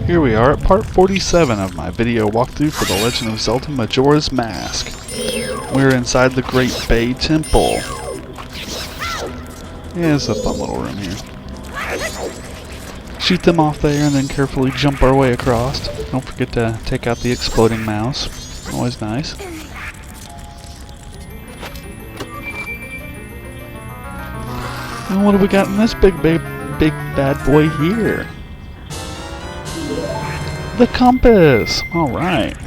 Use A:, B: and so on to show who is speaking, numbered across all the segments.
A: Here we are at part 47 of my video walkthrough for The Legend of Zelda Majora's Mask. We're inside the Great Bay Temple. Yeah, it's a fun little room here. Shoot them off there and then carefully jump our way across. Don't forget to take out the exploding mouse. Always nice. And what do we got in this big bad boy here? The compass! Alright.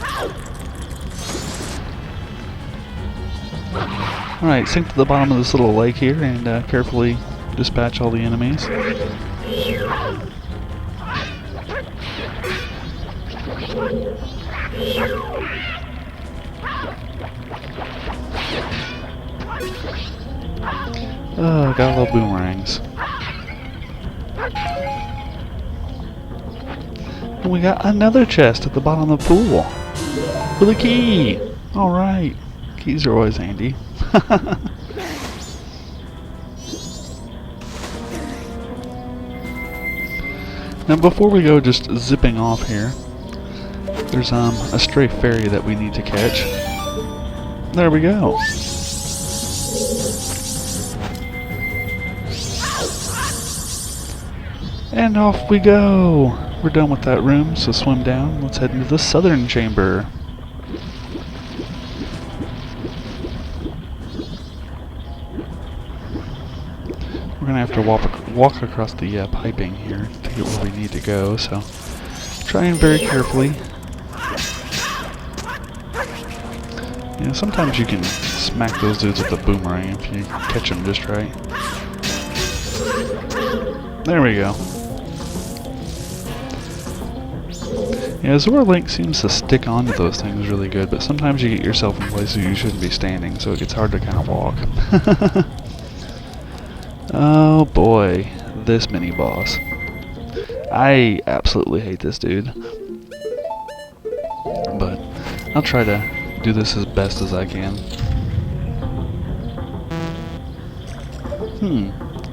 A: Alright, sink to the bottom of this little lake here and carefully dispatch all the enemies. Oh, got little boomerangs. And we got another chest at the bottom of the pool. With a key! Alright. Keys are always handy. Now before we go just zipping off here, there's a stray fairy that we need to catch. There we go. And off we go! We're done with that room, so swim down. Let's head into the southern chamber. We're gonna have to walk across the piping here to get where we need to go, so trying very carefully. Yeah, sometimes you can smack those dudes with a boomerang if you catch them just right. There we go. Yeah, Zora Link seems to stick onto those things really good, but sometimes you get yourself in places you shouldn't be standing, so it gets hard to kind of walk. Oh boy, this mini boss. I absolutely hate this dude. But I'll try to do this as best as I can.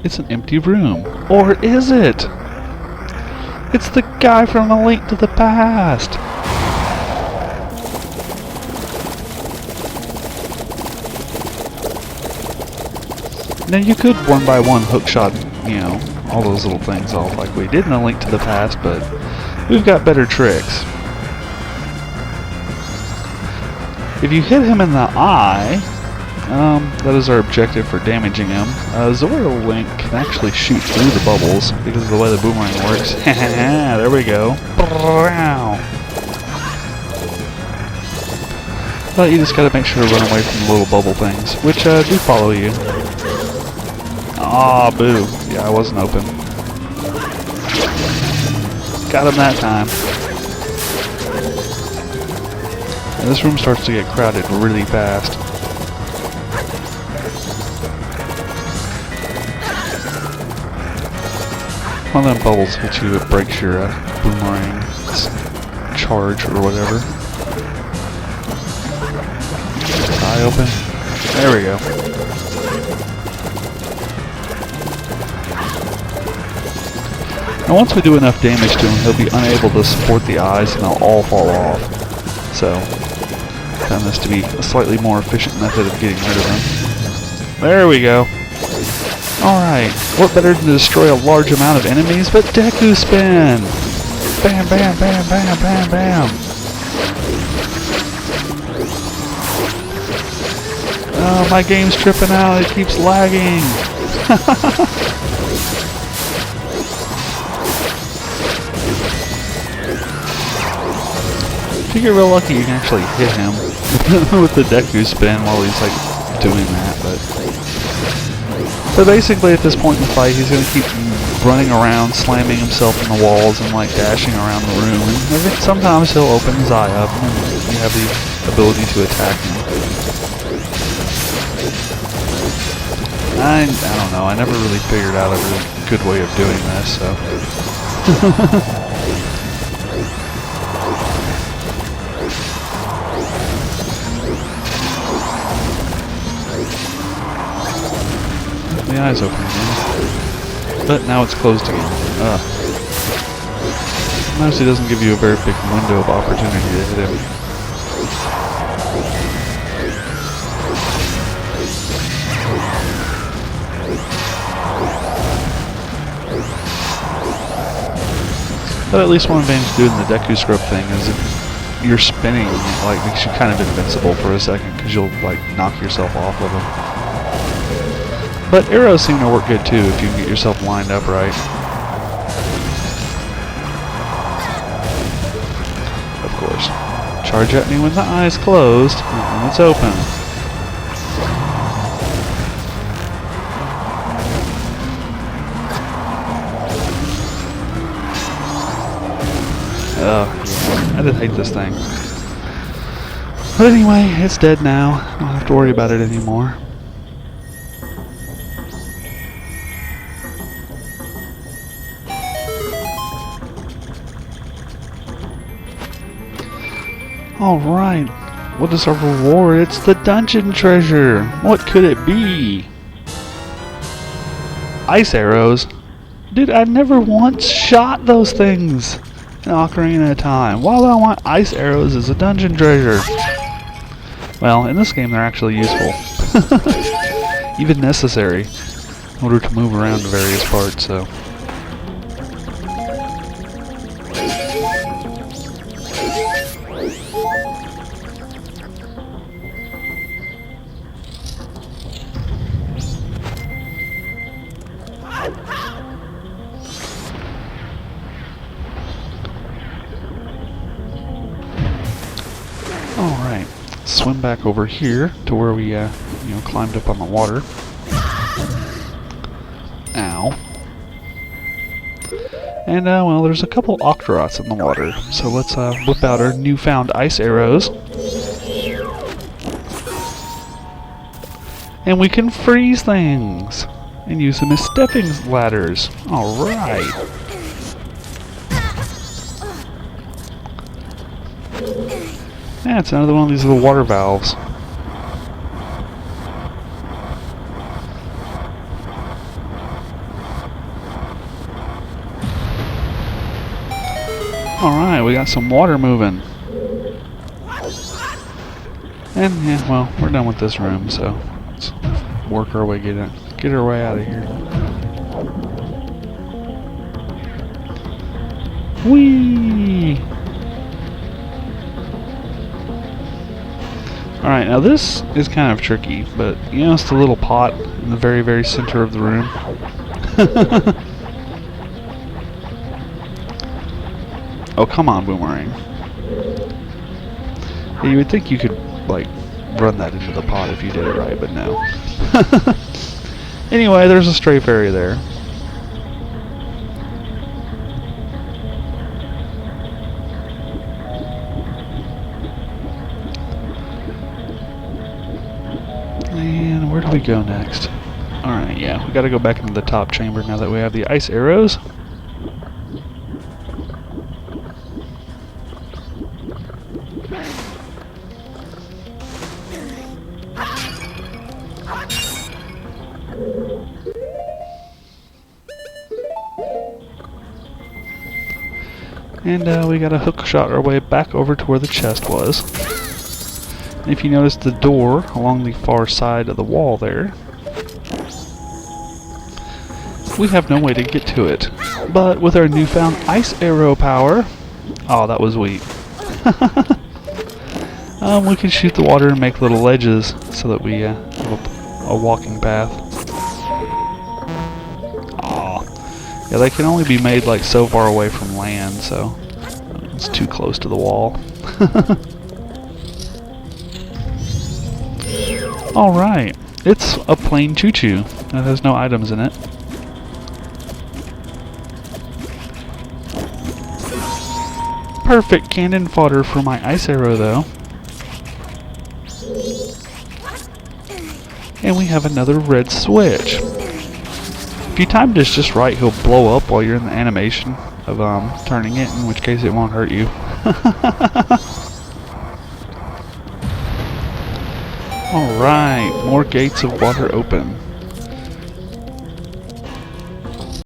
A: It's an empty room. Or is it? It's the guy from A Link to the Past! Now you could one by one hookshot, you know, all those little things off like we did in A Link to the Past, but we've got better tricks. If you hit him in the eye, that is our objective for damaging him. Zora Link can actually shoot through the bubbles because of the way the boomerang works. There we go. But you just gotta make sure to run away from the little bubble things, which do follow you. Aw, boo. Yeah, I wasn't open. Got him that time. And this room starts to get crowded really fast. One of them bubbles hits you, it breaks your boomerang charge or whatever. Eye open. There we go. Now once we do enough damage to him, he'll be unable to support the eyes and they'll all fall off. So, found this to be a slightly more efficient method of getting rid of him. There we go. Alright, what better to destroy a large amount of enemies but Deku Spin! Bam, bam, bam, bam, bam, bam! Oh, my game's tripping out, it keeps lagging! If you get real lucky, you can actually hit him with the Deku Spin while he's like doing that, but basically at this point in the fight, he's going to keep running around, slamming himself in the walls and like dashing around the room. And I think sometimes he'll open his eye up and you have the ability to attack him. I don't know, I never really figured out a really good way of doing this, so. The eye's open again. But now it's closed again. Sometimes he doesn't give you a very big window of opportunity to hit him. But at least one advantage to doing the Deku Scrub thing is if you're spinning, it like makes you kind of invincible for a second because you'll like knock yourself off of them. But arrows seem to work good too if you can get yourself lined up right. Of course. Charge at me when the eye's closed, and when it's open. I did hate this thing. But anyway, it's dead now. I don't have to worry about it anymore. Alright, what is our reward? It's the dungeon treasure! What could it be? Ice arrows? Dude, I never once shot those things in Ocarina of Time. Why would I want ice arrows as a dungeon treasure? Well, in this game they're actually useful. Even necessary in order to move around to various parts, so... Alright, swim back over here to where we, climbed up on the water. Ow. And, well, there's a couple Octoroks in the water, so let's, whip out our newfound ice arrows. And we can freeze things! And use them as stepping ladders. Alright. Yeah, it's another one of these little water valves. Alright, we got some water moving. And yeah, well, we're done with this room, so let's work our way, get our way out of here. Whee! Alright, now this is kind of tricky, but it's the little pot in the very, very center of the room. Oh, come on, Boomerang. Yeah, you would think you could, like, run that into the pot if you did it right, but no. Anyway, there's a stray fairy there. And where do we go next? Alright, yeah, we gotta go back into the top chamber now that we have the ice arrows. And we gotta hook shot our way back over to where the chest was. And if you notice the door along the far side of the wall there, we have no way to get to it. But with our newfound ice arrow power... Oh, that was weak. We can shoot the water and make little ledges so that we have a walking path. Yeah, they can only be made like so far away from land, so it's too close to the wall. Alright, it's a plain choo-choo that has no items in it. Perfect cannon fodder for my ice arrow though. And we have another red switch. If you timed this just right, he'll blow up while you're in the animation of turning it, in which case it won't hurt you. Alright, more gates of water open.